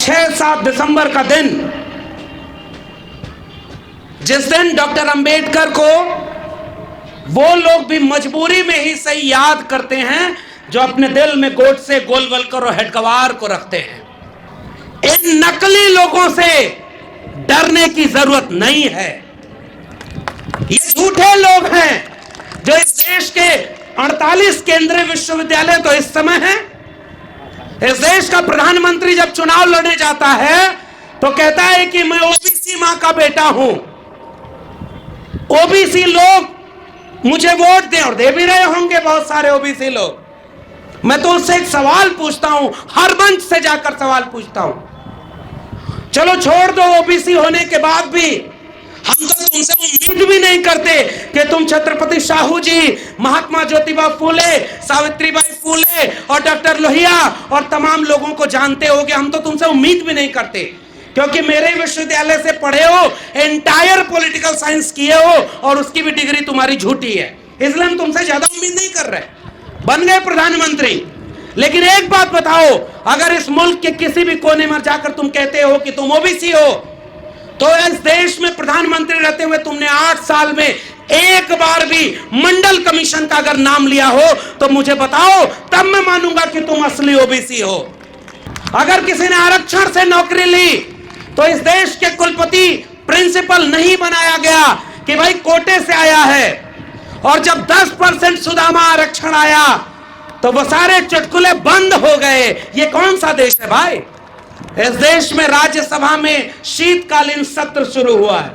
6-7 दिसंबर का दिन, जिस दिन डॉक्टर अंबेडकर को वो लोग भी मजबूरी में ही सही याद करते हैं जो अपने दिल में गोडसे, गोलवलकर और हेडगवार को रखते हैं। इन नकली लोगों से डरने की जरूरत नहीं है। ये झूठे लोग हैं जो इस देश के 48 केंद्रीय विश्वविद्यालय तो इस समय है। इस देश का प्रधानमंत्री जब चुनाव लड़ने जाता है तो कहता है कि मैं ओबीसी मां का बेटा हूं, ओबीसी लोग मुझे वोट दें, और दे भी रहे होंगे बहुत सारे ओबीसी लोग। मैं तो उससे एक सवाल पूछता हूं, हर मंच से जाकर सवाल पूछता हूं। चलो छोड़ दो, ओबीसी होने के बाद भी हम तो तुमसे उम्मीद भी नहीं करते कि तुम छत्रपति साहू जी, महात्मा ज्योतिबा फूले, सावित्रीबाई फूले और डॉक्टर लोहिया और तमाम लोगों को जानते होगे। हम तो तुमसे उम्मीद भी नहीं करते, क्योंकि मेरे विश्वविद्यालय से पढ़े हो, एंटायर पॉलिटिकल साइंस किए हो और उसकी भी डिग्री तुम्हारी झूठी है, इसलिए हम तुमसे ज्यादा उम्मीद नहीं कर रहे। बन गए प्रधानमंत्री, लेकिन एक बात बताओ, अगर इस मुल्क के किसी भी कोने में जाकर तुम कहते हो कि तुम ओबीसी हो, तो इस देश में प्रधानमंत्री रहते हुए तुमने 8 साल में एक बार भी मंडल कमीशन का अगर नाम लिया हो तो मुझे बताओ, तब मैं मानूंगा कि तुम असली ओबीसी हो। अगर किसी ने आरक्षण से नौकरी ली तो इस देश के कुलपति, प्रिंसिपल नहीं बनाया गया कि भाई कोटे से आया है, और जब 10% सुदामा आरक्षण आया तो वो सारे चुटकुले बंद हो गए। ये कौन सा देश है भाई? इस देश में राज्यसभा में शीतकालीन सत्र शुरू हुआ है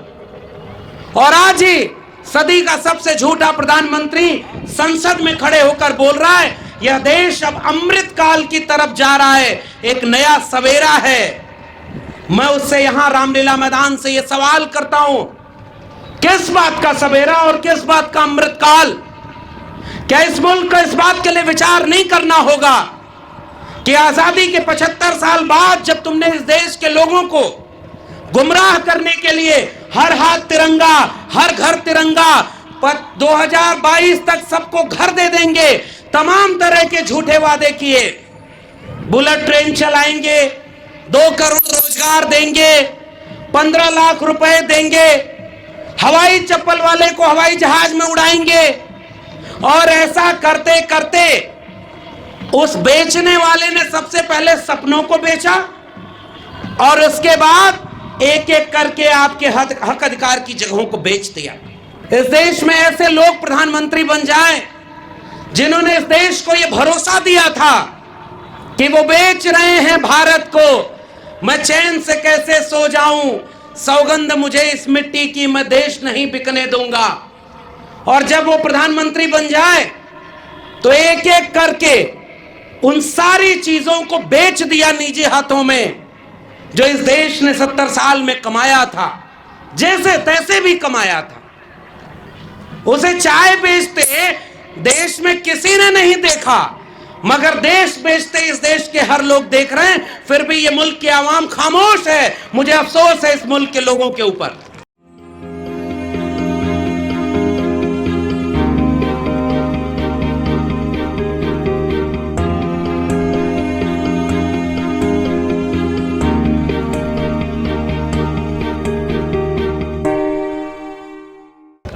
और आज ही सदी का सबसे झूठा प्रधानमंत्री संसद में खड़े होकर बोल रहा है यह देश अब अमृत काल की तरफ जा रहा है, एक नया सवेरा है। मैं उससे यहां रामलीला मैदान से यह सवाल करता हूं, किस बात का सवेरा और किस बात का अमृत काल? क्या इस मुल्क को इस बात के लिए विचार नहीं करना होगा कि आजादी के 75 साल बाद जब तुमने इस देश के लोगों को गुमराह करने के लिए हर हाथ तिरंगा, हर घर तिरंगा, 2022 तक सबको घर दे देंगे, तमाम तरह के झूठे वादे किए, बुलेट ट्रेन चलाएंगे, 2 करोड़ रोजगार देंगे, 15 लाख रुपए देंगे, हवाई चप्पल वाले को हवाई जहाज में उड़ाएंगे, और ऐसा करते करते उस बेचने वाले ने सबसे पहले सपनों को बेचा और उसके बाद एक एक करके आपके हक अधिकार की जगहों को बेच दिया। इस देश में ऐसे लोग प्रधानमंत्री बन जाएं जिन्होंने इस देश को यह भरोसा दिया था कि वो बेच रहे हैं भारत को, मैं चैन से कैसे सो जाऊं, सौगंध मुझे इस मिट्टी की, मैं देश नहीं बिकने दूंगा। और जब वो प्रधानमंत्री बन जाए तो एक एक करके उन सारी चीजों को बेच दिया निजी हाथों में जो इस देश ने 70 साल में कमाया था, जैसे तैसे भी कमाया था। उसे चाय बेचते देश में किसी ने नहीं देखा, मगर देश बेचते इस देश के हर लोग देख रहे हैं, फिर भी ये मुल्क की आवाम खामोश है। मुझे अफसोस है इस मुल्क के लोगों के ऊपर।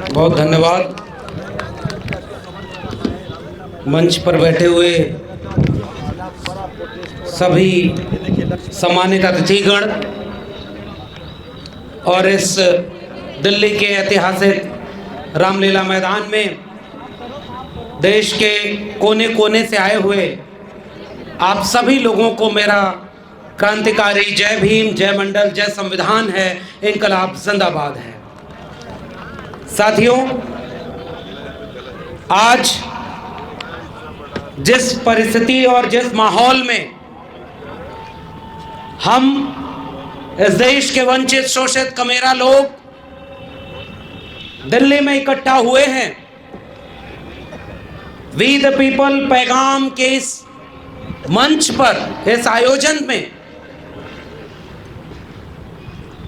बहुत धन्यवाद। मंच पर बैठे हुए सभी सम्मानित अतिथिगण और इस दिल्ली के ऐतिहासिक रामलीला मैदान में देश के कोने कोने से आए हुए आप सभी लोगों को मेरा क्रांतिकारी जय भीम, जय मंडल, जय संविधान है, इनकलाब जिंदाबाद है। साथियों, आज जिस परिस्थिति और जिस माहौल में हम इस देश के वंचित, शोषित, कमेरा लोग दिल्ली में इकट्ठा हुए हैं, वी द पीपल पैगाम के इस मंच पर, इस आयोजन में,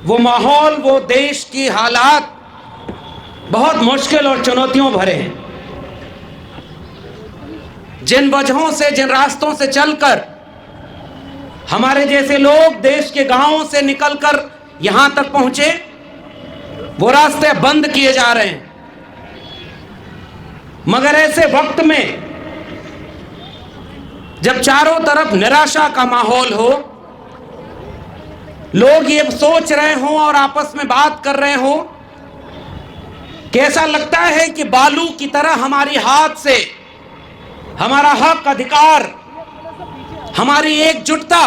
वो माहौल, वो देश की हालात बहुत मुश्किल और चुनौतियों भरे हैं। जिन वजहों से, जिन रास्तों से चलकर हमारे जैसे लोग देश के गांवों से निकलकर यहां तक पहुंचे, वो रास्ते बंद किए जा रहे हैं। मगर ऐसे वक्त में जब चारों तरफ निराशा का माहौल हो, लोग ये सोच रहे हों और आपस में बात कर रहे हों कि ऐसा लगता है कि बालू की तरह हमारी हाथ से हमारा हक, अधिकार, हमारी एकजुटता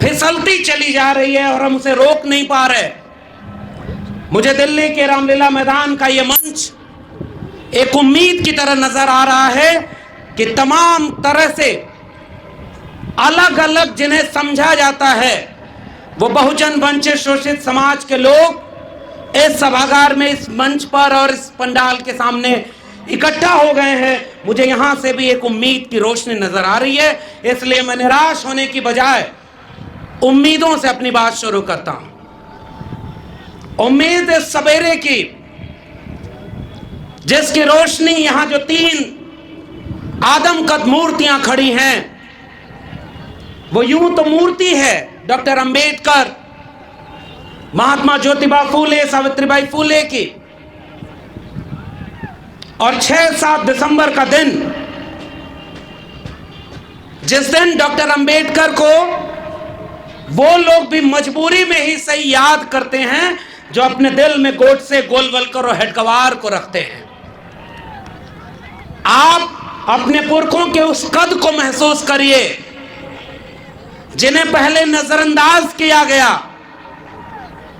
फिसलती चली जा रही है और हम उसे रोक नहीं पा रहे। मुझे दिल्ली के रामलीला मैदान का यह मंच एक उम्मीद की तरह नजर आ रहा है कि तमाम तरह से अलग अलग जिन्हें समझा जाता है, वो बहुजन वंचित शोषित समाज के लोग इस सभागार में, इस मंच पर और इस पंडाल के सामने इकट्ठा हो गए हैं। मुझे यहां से भी एक उम्मीद की रोशनी नजर आ रही है, इसलिए मैं निराश होने की बजाय उम्मीदों से अपनी बात शुरू करता हूं। उम्मीद इस सवेरे की, जिसकी रोशनी यहां जो 3 आदमकद मूर्तियां खड़ी हैं, वो यूं तो मूर्ति है डॉक्टर अंबेडकर, महात्मा ज्योतिबा फूले, सावित्रीबाई फूले की, और 6-7 दिसंबर का दिन, जिस दिन डॉक्टर अंबेडकर को वो लोग भी मजबूरी में ही सही याद करते हैं जो अपने दिल में गोडसे, गोलवलकर और हेडगवार को रखते हैं। आप अपने पुरखों के उस कद को महसूस करिए जिन्हें पहले नजरअंदाज किया गया।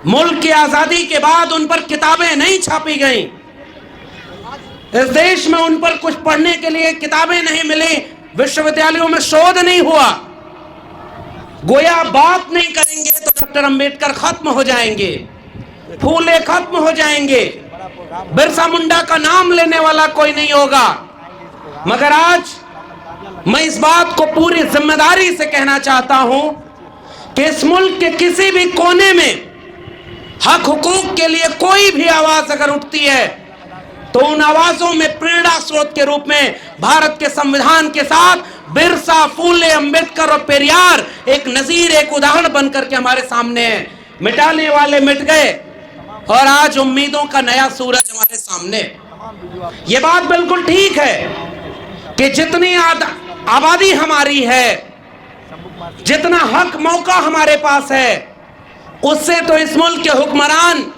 मुल्क की आजादी के बाद उन पर किताबें नहीं छापी गईं, इस देश में उन पर कुछ पढ़ने के लिए किताबें नहीं मिली, विश्वविद्यालयों में शोध नहीं हुआ। गोया बात नहीं करेंगे तो डॉक्टर अंबेडकर खत्म हो जाएंगे, फूले खत्म हो जाएंगे, बिरसा मुंडा का नाम लेने वाला कोई नहीं होगा। मगर आज मैं इस बात को पूरी जिम्मेदारी से कहना चाहता हूं कि इस मुल्क के किसी भी कोने में हक हुकूक के लिए कोई भी आवाज अगर उठती है तो उन आवाजों में प्रेरणा स्रोत के रूप में भारत के संविधान के साथ बिरसा, फूले, अंबेडकर और पेरियार एक नजीर, एक उदाहरण बनकर के हमारे सामने है। मिटाने वाले मिट गए और आज उम्मीदों का नया सूरज हमारे सामने। ये बात बिल्कुल ठीक है कि जितनी आबादी हमारी है, जितना हक मौका हमारे पास है, उससे तो इस मुल्क के हुक्मरान,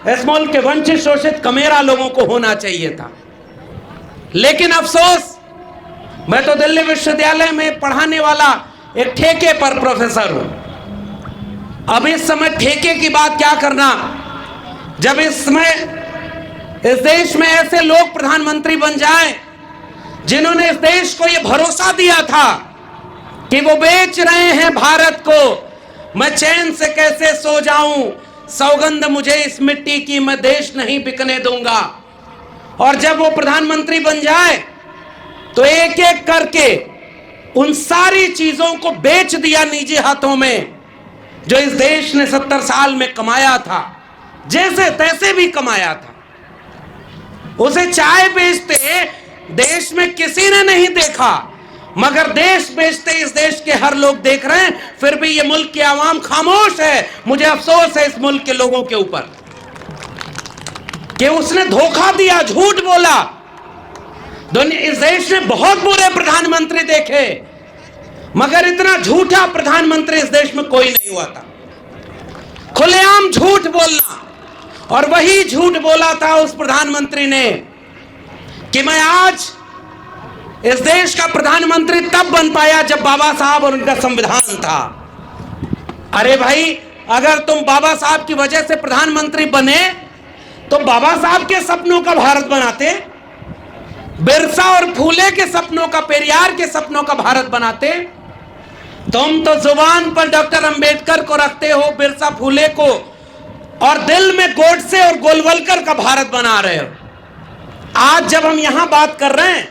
इस मुल्क के वंचित शोषित कमेरा लोगों को होना चाहिए था। लेकिन अफसोस, मैं तो दिल्ली विश्वविद्यालय में पढ़ाने वाला एक ठेके पर प्रोफेसर हूं। अब इस समय ठेके की बात क्या करना, जब इस समय इस देश में ऐसे लोग प्रधानमंत्री बन जाएं जिन्होंने इस देश को यह भरोसा दिया था कि वो बेच रहे हैं भारत को। मैं चैन से कैसे सो जाऊं, सौगंध मुझे इस मिट्टी की, मैं देश नहीं बिकने दूंगा। और जब वो प्रधानमंत्री बन जाए तो एक एक करके उन सारी चीजों को बेच दिया निजी हाथों में जो इस देश ने 70 साल में कमाया था, जैसे तैसे भी कमाया था। उसे चाय बेचते देश में किसी ने नहीं देखा, मगर देश बेचते इस देश के हर लोग देख रहे हैं, फिर भी ये मुल्क की आवाम खामोश है। मुझे अफसोस है इस मुल्क के लोगों के ऊपर कि उसने धोखा दिया, झूठ बोला। इस देश ने बहुत बुरे प्रधानमंत्री देखे, मगर इतना झूठा प्रधानमंत्री इस देश में कोई नहीं हुआ था। खुलेआम झूठ बोलना, और वही झूठ बोला था उस प्रधानमंत्री ने कि मैं आज इस देश का प्रधानमंत्री तब बन पाया जब बाबा साहब और उनका संविधान था। अरे भाई, अगर तुम बाबा साहब की वजह से प्रधानमंत्री बने तो बाबा साहब के सपनों का भारत बनाते, बिरसा और फूले के सपनों का, पेरियार के सपनों का भारत बनाते। तुम तो जुबान पर डॉक्टर अंबेडकर को रखते हो, बिरसा, फूले को, और दिल में गोडसे और गोलवलकर का भारत बना रहे हो। आज जब हम यहां बात कर रहे हैं,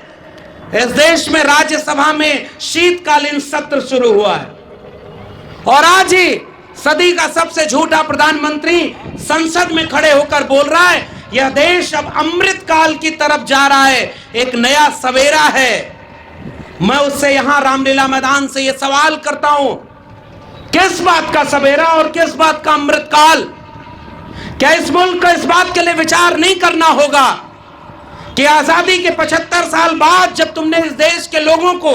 इस देश में राज्यसभा में शीतकालीन सत्र शुरू हुआ है और आज ही सदी का सबसे झूठा प्रधानमंत्री संसद में खड़े होकर बोल रहा है यह देश अब अमृत काल की तरफ जा रहा है, एक नया सवेरा है। मैं उससे यहां रामलीला मैदान से यह सवाल करता हूं किस बात का सवेरा और किस बात का अमृतकाल? क्या इस मुल्क को इस बात के लिए विचार नहीं करना होगा कि आजादी के 75 साल बाद जब तुमने इस देश के लोगों को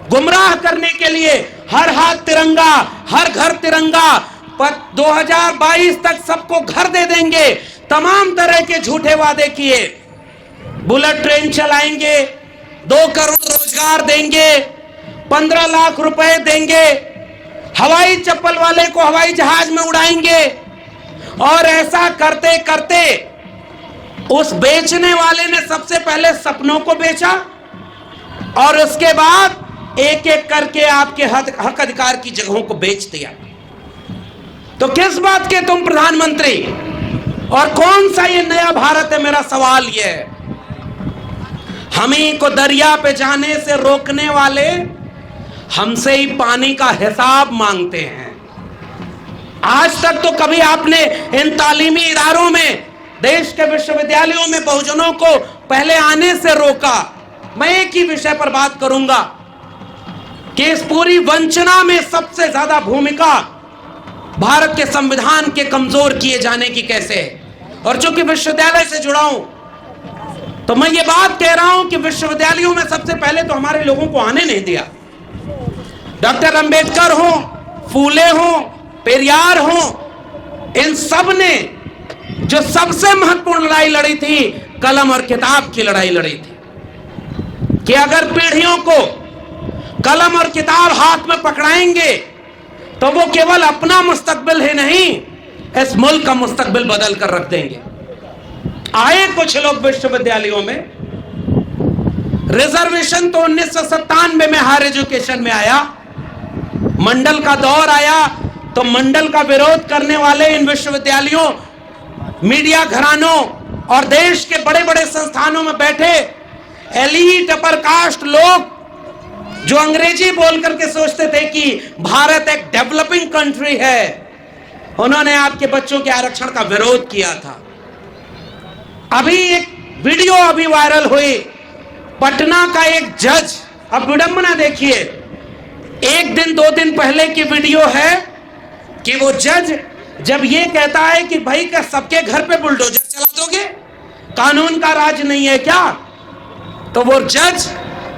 गुमराह करने के लिए हर हाथ तिरंगा, हर घर तिरंगा, 2022 तक सबको घर दे देंगे, तमाम तरह के झूठे वादे किए, बुलेट ट्रेन चलाएंगे, 2 करोड़ रोजगार देंगे, 15 लाख रुपए देंगे, हवाई चप्पल वाले को हवाई जहाज में उड़ाएंगे, और ऐसा करते करते उस बेचने वाले ने सबसे पहले सपनों को बेचा और उसके बाद एक एक करके आपके हक अधिकार की जगहों को बेच दिया। तो किस बात के तुम प्रधानमंत्री और कौन सा ये नया भारत है? मेरा सवाल ये है। हमें को दरिया पे जाने से रोकने वाले हमसे ही पानी का हिसाब मांगते हैं। आज तक तो कभी आपने इन तालीमी इदारों में, देश के विश्वविद्यालयों में बहुजनों को पहले आने से रोका। मैं एक ही विषय पर बात करूंगा कि इस पूरी वंचना में सबसे ज्यादा भूमिका भारत के संविधान के कमजोर किए जाने की कैसे है। और चूंकि विश्वविद्यालय से जुड़ा हूं तो मैं ये बात कह रहा हूं कि विश्वविद्यालयों में सबसे पहले तो हमारे लोगों को आने नहीं दिया। डॉक्टर अंबेडकर हो, फूले हो, पेरियार हो, इन सब ने जो सबसे महत्वपूर्ण लड़ाई लड़ी थी, कलम और किताब की लड़ाई लड़ी थी कि अगर पीढ़ियों को कलम और किताब हाथ में पकड़ाएंगे तो वो केवल अपना मुस्तकबिल ही नहीं, इस मुल्क का मुस्तकबिल बदल कर रख देंगे। आए कुछ लोग विश्वविद्यालयों में, रिजर्वेशन तो 1997 में हायर एजुकेशन में आया, मंडल का दौर आया तो मंडल का विरोध करने वाले इन विश्वविद्यालयों, मीडिया घरानों और देश के बड़े बड़े संस्थानों में बैठे एलीट अपर कास्ट लोग जो अंग्रेजी बोल करके सोचते थे कि भारत एक डेवलपिंग कंट्री है, उन्होंने आपके बच्चों के आरक्षण का विरोध किया था। अभी एक वीडियो वायरल हुई, पटना का एक जज, अब विडंबना देखिए, 1 दिन 2 दिन पहले की वीडियो है कि वो जज जब ये कहता है कि भाई क्या सबके घर पे बुलडोजर चला दोगे, कानून का राज नहीं है क्या? तो वो जज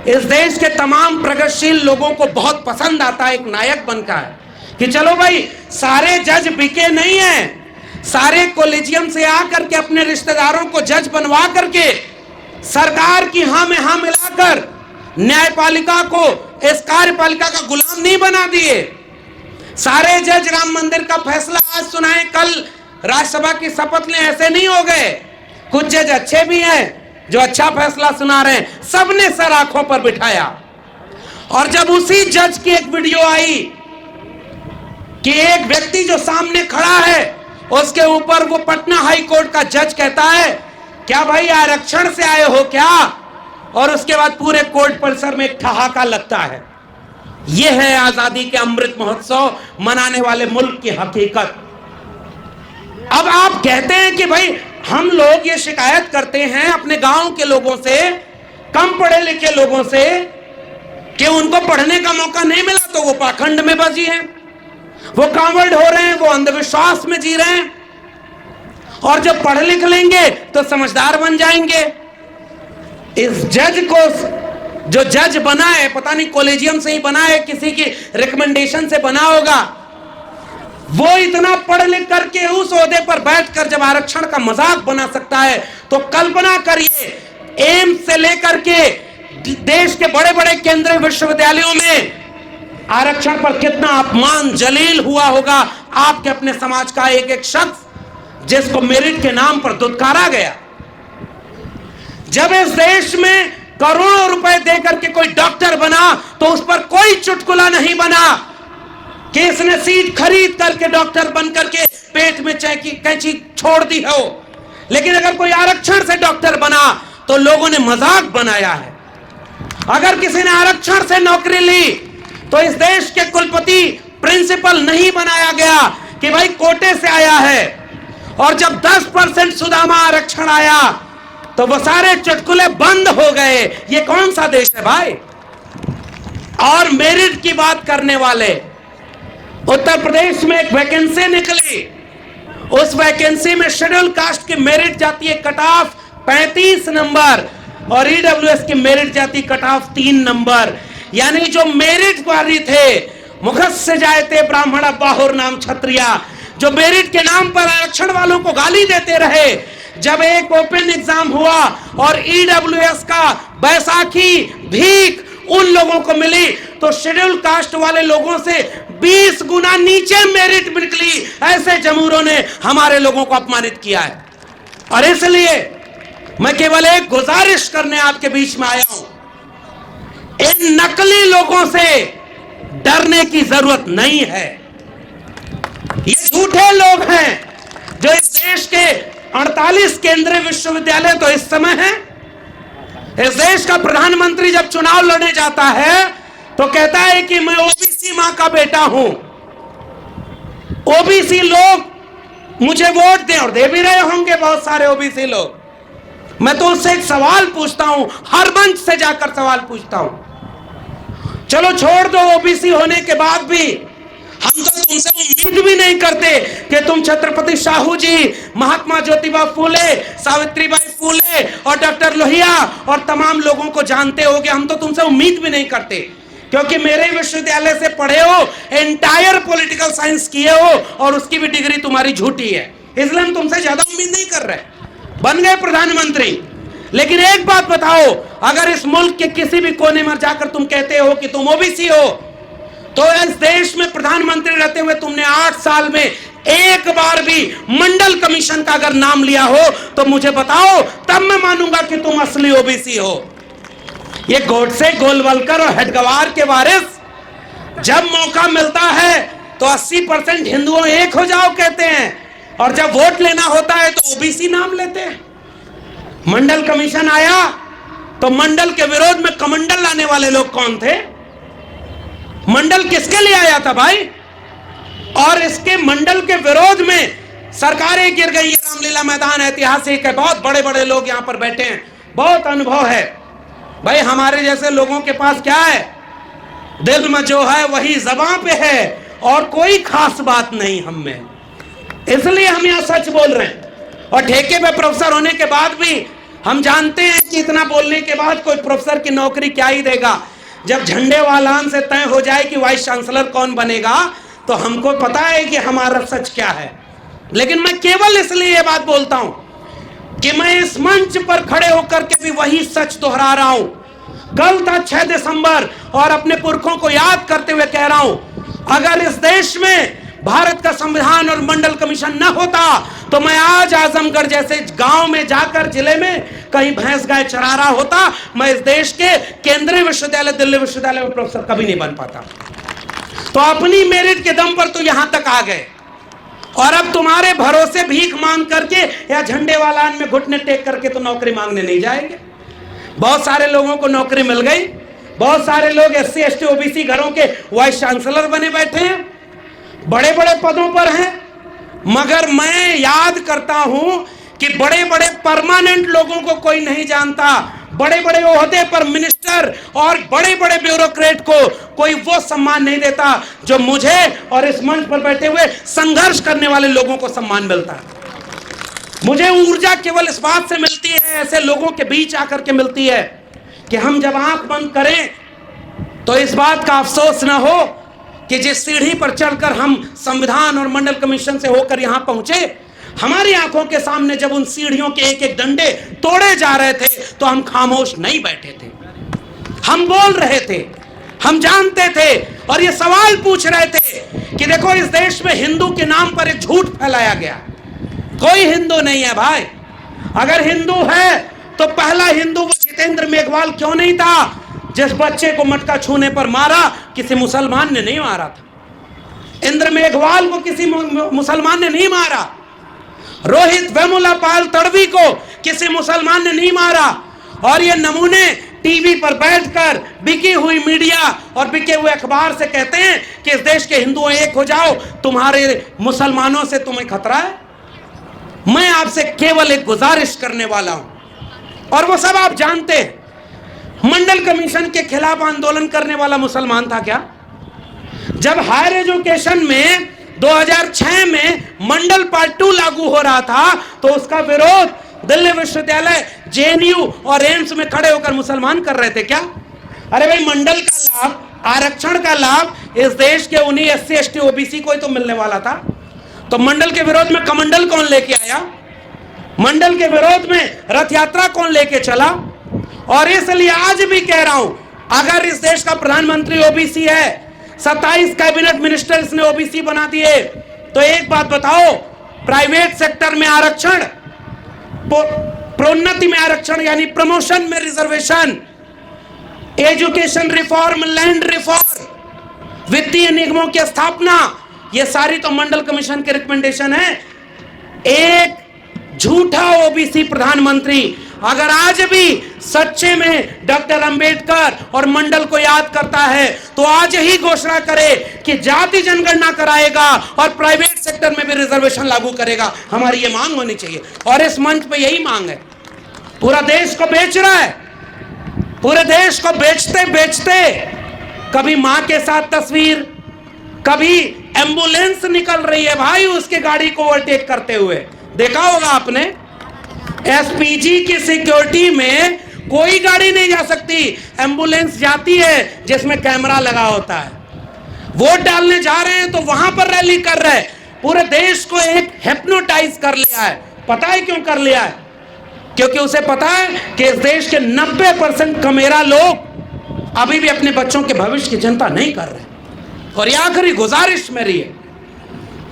इस देश के तमाम प्रगतिशील लोगों को बहुत पसंद आता है, एक नायक बनता है कि चलो भाई सारे जज बिके नहीं हैं, सारे कॉलेजियम से आकर के अपने रिश्तेदारों को जज बनवा करके सरकार की हाँ में हाँ मिलाकर न्यायपालिका को इस कार्यपालिका का गुलाम नहीं बना दिए। सारे जज राम मंदिर का फैसला आज सुनाए, कल राज्यसभा की शपथ लें, ऐसे नहीं हो गए। कुछ जज अच्छे भी हैं जो अच्छा फैसला सुना रहे हैं, सबने सर आंखों पर बिठाया। और जब उसी जज की एक वीडियो आई कि एक व्यक्ति जो सामने खड़ा है उसके ऊपर वो पटना हाई कोर्ट का जज कहता है क्या भाई आरक्षण से आए हो क्या, और उसके बाद पूरे कोर्ट परिसर में एक ठहाका लगता है। यह है आजादी के अमृत महोत्सव मनाने वाले मुल्क की हकीकत। अब आप कहते हैं कि भाई हम लोग ये शिकायत करते हैं अपने गांव के लोगों से, कम पढ़े लिखे लोगों से, कि उनको पढ़ने का मौका नहीं मिला तो वो पाखंड में बजी हैं, वो कांवड़ हो रहे हैं, वो अंधविश्वास में जी रहे हैं, और जब पढ़ लिख लेंगे तो समझदार बन जाएंगे। इस जज को जो जज बना है, पता नहीं कॉलेजियम से ही बना है, किसी की रिकमेंडेशन से बना होगा, वो इतना पढ़ लिख करके उस ओहदे पर बैठकर जब आरक्षण का मजाक बना सकता है तो कल्पना करिए एम्स से लेकर के देश के बड़े बड़े केंद्रीय विश्वविद्यालयों में आरक्षण पर कितना अपमान जलील हुआ होगा आपके अपने समाज का एक एक शख्स जिसको मेरिट के नाम पर दुत्कारा गया। जब इस देश में करोड़ों रुपए देकर के कोई डॉक्टर बना तो उस पर कोई चुटकुला नहीं बना कि इसने सीट खरीद करके डॉक्टर बन करके पेट में कैंची छोड़ दी हो, लेकिन अगर कोई आरक्षण से डॉक्टर बना तो लोगों ने मजाक बनाया है। अगर किसी ने आरक्षण से नौकरी ली तो इस देश के कुलपति प्रिंसिपल नहीं बनाया गया कि भाई कोटे से आया है, और जब 10% सुदामा आरक्षण आया तो वो सारे चुटकुले बंद हो गए। ये कौन सा देश है भाई? और मेरिट की बात करने वाले उत्तर प्रदेश में एक वैकेंसी निकली, उस वैकेंसी में शेड्यूल कास्ट की मेरिट जाती है कट ऑफ 35 नंबर और ईडब्ल्यूएस की मेरिट जाती कट ऑफ 3 नंबर। यानी जो मेरिट वाली थे, मुखस्य जायते ब्राह्मण बाहुर नाम क्षत्रिया, जो मेरिट के नाम पर आरक्षण वालों को गाली देते रहे, जब एक ओपन एग्जाम हुआ और ईडब्ल्यूएस का बैसाखी भीख उन लोगों को मिली, तो शेड्यूल कास्ट वाले लोगों से 20 गुना नीचे मेरिट निकली। ऐसे जमूरों ने हमारे लोगों को अपमानित किया है। और इसलिए मैं केवल एक गुजारिश करने आपके बीच में आया हूं, इन नकली लोगों से डरने की जरूरत नहीं है। ये झूठे लोग हैं जो इस देश के 48 केंद्रीय विश्वविद्यालय तो इस समय है। इस देश का प्रधानमंत्री जब चुनाव लड़ने जाता है तो कहता है कि मैं ओबीसी मां का बेटा हूं। ओबीसी लोग मुझे वोट दें, और दे भी रहे होंगे बहुत सारे ओबीसी लोग। मैं तो उससे एक सवाल पूछता हूं, हर मंच से जाकर सवाल पूछता हूं। चलो छोड़ दो, ओबीसी होने के बाद भी हम तो तुमसे उम्मीद भी नहीं करते कि तुम छत्रपति साहू जी, महात्मा ज्योतिबा फूले, सावित्रीबाई फूले और डॉक्टर लोहिया और तमाम लोगों को जानते होगे। हम तो तुमसे उम्मीद भी नहीं करते, क्योंकि मेरे विश्वविद्यालय से पढ़े हो, एंटायर पॉलिटिकल साइंस किए हो और उसकी भी डिग्री तुम्हारी झूठी है, इसलिए हम तुमसे ज्यादा उम्मीद नहीं कर रहे। बन गए प्रधानमंत्री, लेकिन एक बात बताओ, अगर इस मुल्क के किसी भी कोने में जाकर तुम कहते हो कि तुम ओबीसी हो, तो इस देश में प्रधानमंत्री रहते हुए तुमने 8 साल में एक बार भी मंडल कमीशन का अगर नाम लिया हो तो मुझे बताओ, तब मैं मानूंगा कि तुम असली ओबीसी हो। ये गोडसे, गोलवलकर और हेडगवार के वारिस जब मौका मिलता है तो 80% हिंदुओं एक हो जाओ कहते हैं, और जब वोट लेना होता है तो ओबीसी नाम लेते हैं। मंडल कमीशन आया तो मंडल के विरोध में कमंडल लाने वाले लोग कौन थे? मंडल किसके लिए आया था भाई? और इसके मंडल के विरोध में सरकारें गिर गई। ये रामलीला मैदान ऐतिहासिक है, बहुत बड़े बड़े लोग यहां पर बैठे हैं, बहुत अनुभव है भाई। हमारे जैसे लोगों के पास क्या है, दिल में जो है वही ज़बान पे है और कोई खास बात नहीं हम में, इसलिए हम यहां सच बोल रहे हैं। और ठेके पे प्रोफेसर होने के बाद भी हम जानते हैं कि इतना बोलने के बाद कोई प्रोफेसर की नौकरी क्या ही देगा। जब झंडे वालान से तय हो जाए कि वाइस चांसलर कौन बनेगा तो हमको पता है कि हमारा सच क्या है। लेकिन मैं केवल इसलिए ये बात बोलता हूं कि मैं इस मंच पर खड़े होकर के भी वही सच दोहरा रहा हूं। कल था 6 दिसंबर और अपने पुरखों को याद करते हुए कह रहा हूं, अगर इस देश में भारत का संविधान और मंडल कमीशन न होता तो मैं आज आजमगढ़ जैसे गांव में जाकर, जिले में कहीं भैंस गाय चरा रहा होता। मैं इस देश के केंद्रीय विश्वविद्यालय, दिल्ली विश्वविद्यालय में प्रोफेसर कभी नहीं बन पाता। तो अपनी मेरिट के दम पर तो यहां तक आ गए, और अब तुम्हारे भरोसे भीख मांग करके या झंडे वालान में घुटने टेक करके तो नौकरी मांगने नहीं जाएंगे। बहुत सारे लोगों को नौकरी मिल गई, बहुत सारे लोग SC ST OBC घरों के वाइस चांसलर बने बैठे हैं, बड़े बड़े पदों पर हैं। मगर मैं याद करता हूं कि बड़े बड़े परमानेंट लोगों को कोई नहीं जानता, बड़े बड़े ओहदे पर मिनिस्टर और बड़े बड़े ब्यूरोक्रेट को कोई वो सम्मान नहीं देता जो मुझे और इस मंच पर बैठे हुए संघर्ष करने वाले लोगों को सम्मान मिलता है। मुझे ऊर्जा केवल इस बात से मिलती है, ऐसे लोगों के बीच आकर के मिलती है कि हम जब आंख बंद करें तो इस बात का अफसोस ना हो कि जिस सीढ़ी पर चढ़कर हम संविधान और मंडल कमीशन से होकर यहां पहुंचे, हमारी आंखों के सामने जब उन सीढ़ियों के एक एक डंडे तोड़े जा रहे थे तो हम खामोश नहीं बैठे थे, हम बोल रहे थे, हम जानते थे और ये सवाल पूछ रहे थे कि देखो इस देश में हिंदू के नाम पर एक झूठ फैलाया गया। कोई हिंदू नहीं है भाई। अगर हिंदू है तो पहला हिंदू वो जितेंद्र मेघवाल क्यों नहीं था जिस बच्चे को मटका छूने पर मारा? किसी मुसलमान ने नहीं मारा था। इंद्र मेघवाल को किसी मुसलमान ने नहीं मारा। रोहित वेमुला पाल तड़वी को किसी मुसलमान ने नहीं मारा। और ये नमूने टीवी पर बैठकर बिकी हुई मीडिया और बिके हुए अखबार से कहते हैं कि इस देश के हिंदुओं एक हो जाओ, तुम्हारे मुसलमानों से तुम्हें खतरा है। मैं आपसे केवल एक गुजारिश करने वाला हूं, और वो सब आप जानते हैं। मंडल कमीशन के खिलाफ आंदोलन करने वाला मुसलमान था क्या? जब हायर एजुकेशन में 2006 में मंडल पार्ट 2 लागू हो रहा था तो उसका विरोध दिल्ली विश्वविद्यालय, जेएनयू और एम्स में खड़े होकर मुसलमान कर रहे थे क्या? अरे भाई, मंडल का लाभ, आरक्षण का लाभ इस देश के उन्हीं SC ST OBC को ही तो मिलने वाला था। तो मंडल के विरोध में कमंडल कौन लेके आया? मंडल के विरोध में रथ यात्रा कौन लेके चला? और इसलिए आज भी कह रहा हूं, अगर इस देश का प्रधानमंत्री OBC है, 27 कैबिनेट मिनिस्टर्स ने OBC बना दिए, तो एक बात बताओ, प्राइवेट सेक्टर में आरक्षण, प्रोन्नति में आरक्षण यानी प्रमोशन में reservation, education reform, land reform, वित्तीय निगमों की स्थापना, ये सारी तो मंडल कमीशन के रिकमेंडेशन है। एक झूठा OBC प्रधानमंत्री अगर आज भी सच्चे में डॉक्टर अंबेडकर और मंडल को याद करता है तो आज ही घोषणा करे कि जाति जनगणना कराएगा और प्राइवेट सेक्टर में भी रिजर्वेशन लागू करेगा। हमारी ये मांग होनी चाहिए और इस मंच पे यही मांग है। पूरा देश को बेच रहा है, पूरे देश को बेचते बेचते कभी मां के साथ तस्वीर, कभी एम्बुलेंस निकल रही है भाई उसके गाड़ी को ओवरटेक करते हुए, देखा होगा आपने। SPG की सिक्योरिटी में कोई गाड़ी नहीं जा सकती, एम्बुलेंस जाती है जिसमें कैमरा लगा होता है। वोट डालने जा रहे हैं तो वहां पर रैली कर रहे हैं। पूरे देश को एक हिप्नोटाइज कर लिया है। पता है क्यों कर लिया है? क्योंकि उसे पता है कि इस देश के 90% कमेरा लोग अभी भी अपने बच्चों के भविष्य की चिंता नहीं कर रहे। और ये आखिरी गुजारिश मेरी है,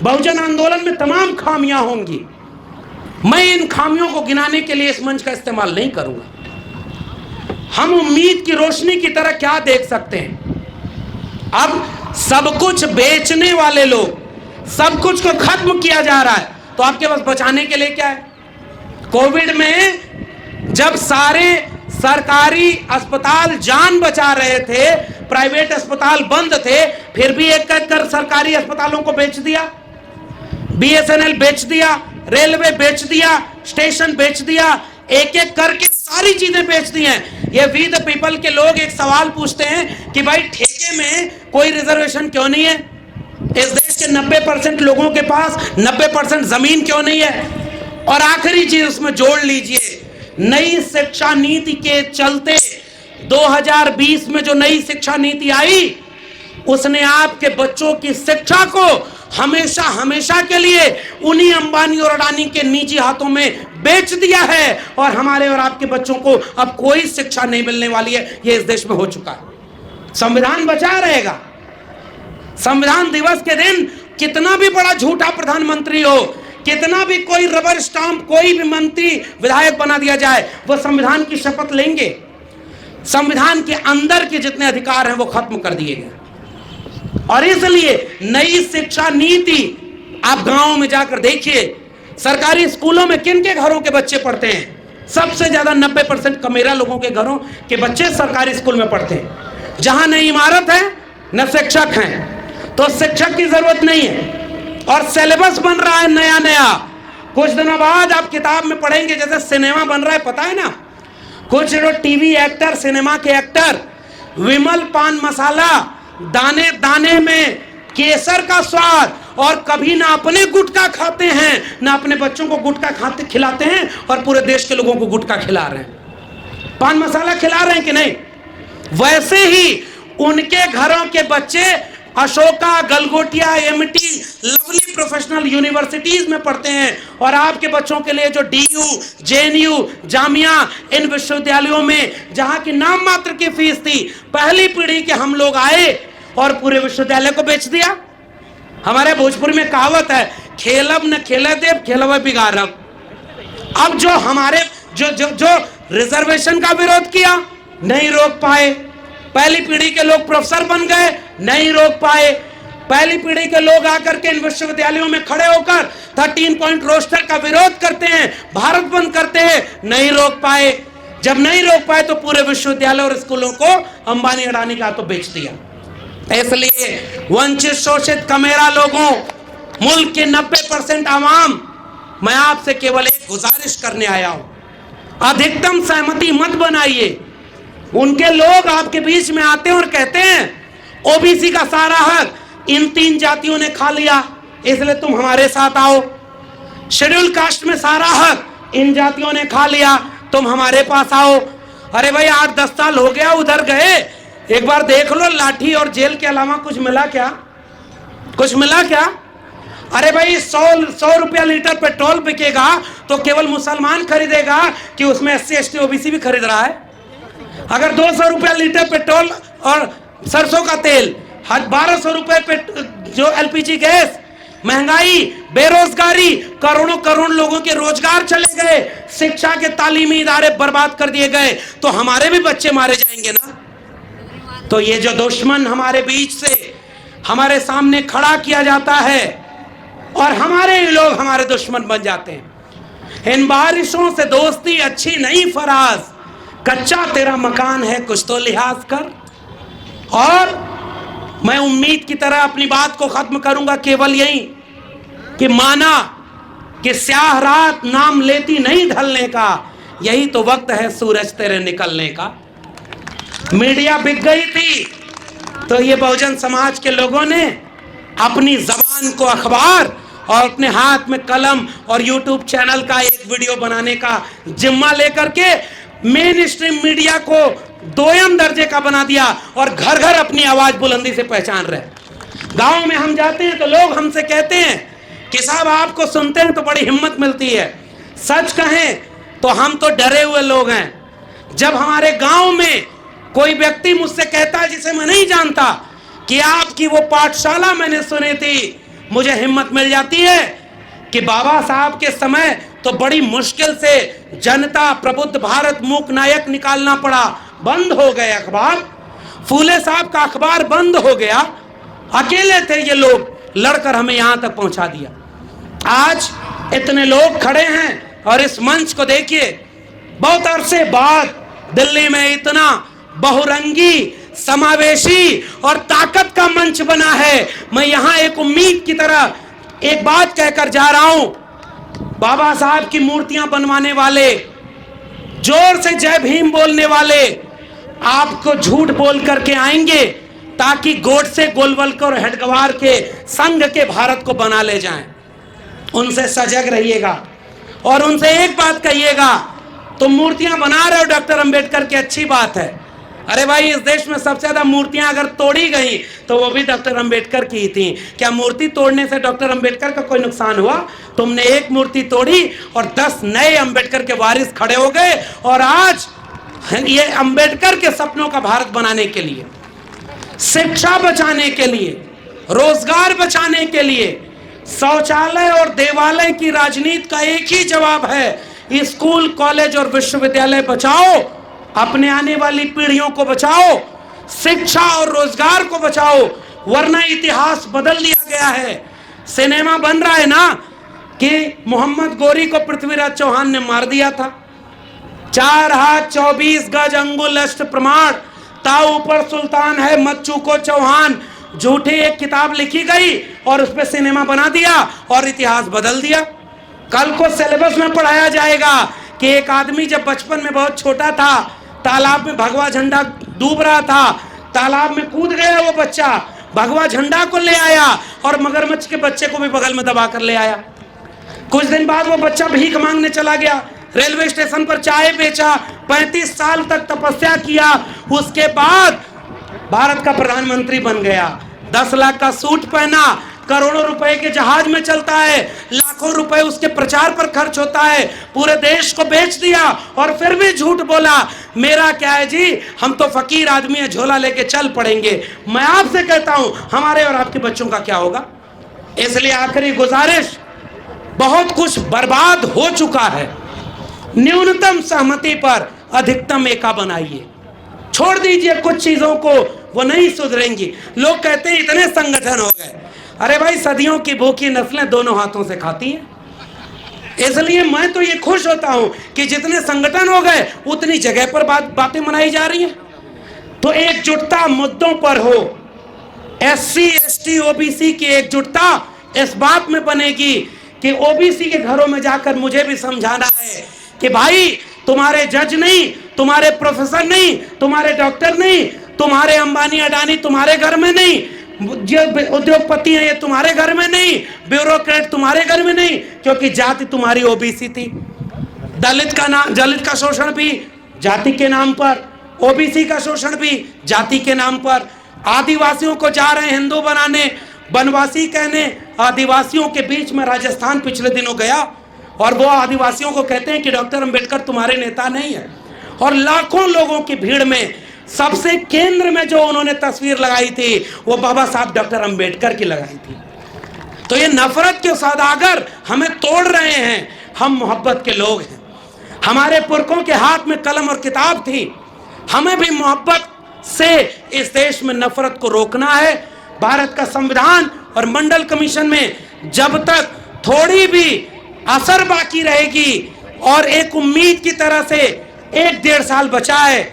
बहुजन आंदोलन में तमाम खामियां होंगी, मैं इन खामियों को गिनाने के लिए इस मंच का इस्तेमाल नहीं करूंगा। हम उम्मीद की रोशनी की तरह क्या देख सकते हैं? अब सब कुछ बेचने वाले लोग, सब कुछ को खत्म किया जा रहा है, तो आपके पास बचाने के लिए क्या है? कोविड में जब सारे सरकारी अस्पताल जान बचा रहे थे, प्राइवेट अस्पताल बंद थे, फिर भी एक कर सरकारी अस्पतालों को बेच दिया, BSNL बेच दिया, रेलवे बेच दिया, स्टेशन बेच दिया, एक एक करके सारी चीजें बेच दी हैं। ये वी द पीपल के लोग एक सवाल पूछते हैं कि भाई ठेके में कोई रिजर्वेशन क्यों नहीं है? इस देश के 90% लोगों के पास 90% जमीन क्यों नहीं है? और आखिरी चीज उसमें जोड़ लीजिए, नई शिक्षा नीति के चलते 2020 में जो नई शिक्षा नीति आई उसने आपके बच्चों की शिक्षा को हमेशा हमेशा के लिए उन्हीं अंबानी और अडानी के निजी हाथों में बेच दिया है और हमारे और आपके बच्चों को अब कोई शिक्षा नहीं मिलने वाली है। ये इस देश में हो चुका है। संविधान बचा रहेगा। संविधान दिवस के दिन कितना भी बड़ा झूठा प्रधानमंत्री हो, कितना भी कोई रबर स्टाम्प, कोई भी मंत्री विधायक बना दिया जाए, वो संविधान की शपथ लेंगे। संविधान के अंदर के जितने अधिकार हैं वो खत्म कर दिए गए। और इसलिए नई शिक्षा नीति, आप गांव में जाकर देखिए, सरकारी स्कूलों में किन के घरों के बच्चे पढ़ते हैं? सबसे ज्यादा 90% कमेरा लोगों के घरों के बच्चे सरकारी स्कूल में पढ़ते हैं। जहां न इमारत है न शिक्षक हैं, तो शिक्षक की जरूरत नहीं है। और सिलेबस बन रहा है नया नया। कुछ दिनों बाद आप किताब में पढ़ेंगे जैसे सिनेमा बन रहा है, पता है ना, कुछ जो टीवी एक्टर, सिनेमा के एक्टर, विमल पान मसाला, दाने दाने में केसर का स्वाद, और कभी ना अपने गुटखा खाते हैं ना अपने बच्चों को गुटखा खाते खिलाते हैं, और पूरे देश के लोगों को गुटखा खिला रहे हैं, पान मसाला खिला रहे हैं कि नहीं? वैसे ही उनके घरों के बच्चे Ashoka, Galgotia, MT, lovely professional universities में पढ़ते हैं। और आपके बच्चों के लिए जो DU, JNU, जामिया, इन विश्वविद्यालयों में जहां की नाम मात्र की फीस थी, पहली पीढ़ी के हम लोग आए और पूरे विश्वविद्यालय को बेच दिया। हमारे भोजपुर में कहावत है, खेलब न खेले देव, खेलब बिगाड़ब। अब जो हमारे जो रिजर्वेशन का विरोध किया, नहीं रोक पाए। पहली पीढ़ी के लोग प्रोफेसर बन गए, नहीं रोक पाए। पहली पीढ़ी के लोग आकर के इन विश्वविद्यालयों में खड़े होकर 13 पॉइंट रोस्टर का विरोध करते हैं, भारत बंद करते हैं, नहीं रोक पाए। जब नहीं रोक पाए तो पूरे विश्वविद्यालय और स्कूलों को अंबानी अडानी का तो बेच दिया। इसलिए वंचित, शोषित, कमेरा लोगों, मुल्क के 90% आवाम, मैं आपसे केवल एक गुजारिश करने आया हूं, अधिकतम सहमति मत बनाइए। उनके लोग आपके बीच में आते हैं और कहते हैं OBC का सारा हक इन 3 जातियों ने खा लिया, इसलिए तुम हमारे साथ आओ। शेड्यूल कास्ट में सारा हक इन जातियों ने खा लिया, तुम हमारे पास आओ। अरे भाई 8-10 साल हो गया उधर गए, एक बार देख लो लाठी और जेल के अलावा कुछ मिला क्या? कुछ मिला क्या? अरे भाई 100 रुपया लीटर पेट्रोल बिकेगा तो केवल मुसलमान खरीदेगा कि उसमें SC ST OBC भी खरीद रहा है? अगर 200 रुपया लीटर पेट्रोल और सरसों का तेल, 1200 रुपए जो LPG गैस, महंगाई, बेरोजगारी, करोड़ों करोड़ लोगों के रोजगार चले गए, शिक्षा के तालीमी इदारे बर्बाद कर दिए गए, तो हमारे भी बच्चे मारे जाएंगे ना। तो ये जो दुश्मन हमारे बीच से हमारे सामने खड़ा किया जाता है और हमारे लोग हमारे दुश्मन बन जाते हैं। इन बारिशों से दोस्ती अच्छी नहीं फराज, कच्चा तेरा मकान है कुछ तो लिहाज कर। और मैं उम्मीद की तरह अपनी बात को खत्म करूंगा केवल यही कि माना कि स्याह रात नाम लेती नहीं ढलने का, यही तो वक्त है सूरज तेरे निकलने का। मीडिया बिक गई थी तो ये बहुजन समाज के लोगों ने अपनी जबान को अखबार और अपने हाथ में कलम और यूट्यूब चैनल का एक वीडियो बनाने का जिम्मा लेकर के मेन स्ट्रीम मीडिया को 2ym दर्जे का बना दिया और घर घर अपनी आवाज बुलंदी से पहचान रहे। गांव में हम जाते हैं तो लोग हमसे कहते हैं कि साहब आपको सुनते हैं तो बड़ी हिम्मत मिलती है। सच कहें तो हम तो डरे हुए लोग हैं। जब हमारे गांव में कोई व्यक्ति मुझसे कहता है जिसे मैं नहीं जानता कि आपकी वो पाठशाला मैंने सुनी थी, मुझे हिम्मत मिल जाती है कि बाबा साहब के समय तो बड़ी मुश्किल से जनता प्रबुद्ध भारत मूक नायक निकालना पड़ा, बंद हो गए अखबार, फूले साहब का अखबार बंद हो गया, अकेले थे ये लोग, लड़कर हमें यहां तक पहुंचा दिया। आज इतने लोग खड़े हैं और इस मंच को देखिए, बहुत अरसे बाद दिल्ली में इतना बहुरंगी, समावेशी और ताकत का मंच बना है। मैं यहां एक उम्मीद की तरह एक बात कहकर जा रहा हूं, बाबा साहब की मूर्तियां बनवाने वाले, जोर से जय भीम बोलने वाले आपको झूठ बोल करके आएंगे ताकि गोडसे, गोलवलकर और हेडगवार के संघ के भारत को बना ले जाएं। उनसे सजग रहिएगा और उनसे एक बात कहिएगा, तुम मूर्तियां बना रहे हो डॉक्टर अंबेडकर की, अच्छी बात है। अरे भाई इस देश में सबसे ज्यादा मूर्तियां अगर तोड़ी गई तो वो भी डॉक्टर अंबेडकर की ही थी। क्या मूर्ति तोड़ने से डॉक्टर अंबेडकर का कोई नुकसान हुआ? तुमने एक मूर्ति तोड़ी और 10 नए अंबेडकर के वारिस खड़े हो गए और आज ये अंबेडकर के सपनों का भारत बनाने के लिए, शिक्षा बचाने के लिए, रोजगार बचाने के लिए, शौचालय और देवालय की राजनीति का एक ही जवाब है, स्कूल, कॉलेज और विश्वविद्यालय बचाओ, अपने आने वाली पीढ़ियों को बचाओ, शिक्षा और रोजगार को बचाओ, वरना इतिहास बदल दिया गया है। सिनेमा बन रहा है ना कि मोहम्मद गोरी को पृथ्वीराज चौहान ने मार दिया था, 4 हाथ 24 गज अंगुल अष्ट प्रमाण, ताऊ पर सुल्तान है मत चूको चौहान, झूठी एक किताब लिखी गई और उस पर सिनेमा बना दिया और इतिहास बदल दिया। कल को सिलेबस में पढ़ाया जाएगा कि एक आदमी जब बचपन में बहुत छोटा था, तालाब में भगवा झंडा डूब रहा था, तालाब में कूद गया वो बच्चा, भगवा झंडा को ले आया और मगरमच्छ के बच्चे को भी बगल में दबा कर ले आया। कुछ दिन बाद वो बच्चा भीख मांगने चला गया, रेलवे स्टेशन पर चाय बेचा, 35 साल तक तपस्या किया, उसके बाद भारत का प्रधानमंत्री बन गया, 10 लाख का सूट पहना, करोड़ों रुपए के जहाज में चलता है, लाखों रुपए उसके प्रचार पर खर्च होता है, पूरे देश को बेच दिया और फिर भी झूठ बोला, मेरा क्या है जी, हम तो फकीर आदमी है, झोला लेके चल पड़ेंगे। मैं आपसे कहता हूं हमारे और आपके बच्चों का क्या होगा? इसलिए आखिरी गुजारिश, बहुत कुछ बर्बाद हो चुका है, न्यूनतम सहमति पर अधिकतम एका बनाइए, छोड़ दीजिए कुछ चीजों को, वो नहीं सुधरेंगी। लोग कहते हैं इतने संगठन हो गए, अरे भाई सदियों की भूखी नस्लें दोनों हाथों से खाती हैं। इसलिए मैं तो ये खुश होता हूं कि जितने संगठन हो गए उतनी जगह पर बातें मनाई जा रही हैं। तो एकजुटता मुद्दों पर हो, SC ST OBC की एकजुटता इस बात में बनेगी कि OBC के घरों में जाकर मुझे भी समझाना है कि भाई तुम्हारे जज नहीं, तुम्हारे प्रोफेसर नहीं, तुम्हारे डॉक्टर नहीं, तुम्हारे अंबानी अडानी तुम्हारे घर में नहीं, जो उद्योगपति हैं ये तुम्हारे घर में नहीं, ब्यूरोक्रेट तुम्हारे घर में नहीं, क्योंकि जाति तुम्हारी ओबीसी थी। दलित का शोषण भी जाति के नाम पर, ओबीसी का शोषण भी जाति के नाम पर। आदिवासियों को जा रहे हैं हिंदू बनाने, वनवासी कहने। आदिवासियों के बीच में राजस्थान पिछले दिनों गया और वो आदिवासियों को कहते हैं कि डॉक्टर अंबेडकर तुम्हारे नेता नहीं है। और लाखों लोगों की भीड़ में सबसे केंद्र में जो उन्होंने तस्वीर लगाई थी वो बाबा साहब डॉक्टर अंबेडकर की लगाई थी। तो ये नफरत के सौदागर हमें तोड़ रहे हैं। हम मोहब्बत के लोग हैं, हमारे पुरखों के हाथ में कलम और किताब थी। हमें भी मोहब्बत से इस देश में नफरत को रोकना है। भारत का संविधान और मंडल कमीशन में जब तक थोड़ी भी असर बाकी रहेगी और एक उम्मीद की तरह से 1-1.5 साल बचा है,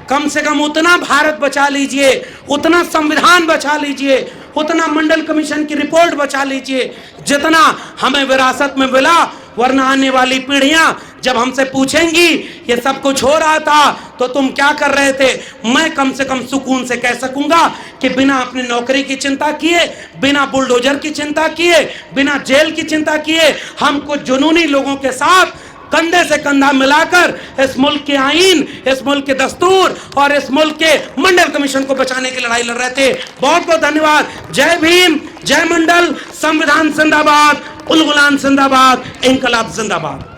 कम से कम उतना भारत बचा लीजिए, उतना संविधान बचा लीजिए, उतना मंडल कमीशन की रिपोर्ट बचा लीजिए जितना हमें विरासत में मिला। वरना आने वाली पीढ़ियां जब हमसे पूछेंगी ये सब कुछ हो रहा था तो तुम क्या कर रहे थे, मैं कम से कम सुकून से कह सकूंगा कि बिना अपनी नौकरी की चिंता किए, बिना बुलडोजर की चिंता किए, बिना जेल की चिंता किए, हम कुछ जुनूनी लोगों के साथ कंधे से कंधा मिलाकर इस मुल्क के आईन, इस मुल्क के दस्तूर और इस मुल्क के मंडल कमीशन को बचाने की लड़ाई लड़ रहे थे। बहुत बहुत धन्यवाद। जय भीम, जय मंडल, संविधान जिंदाबाद, उल गुलाम जिंदाबाद, इंकलाब जिंदाबाद।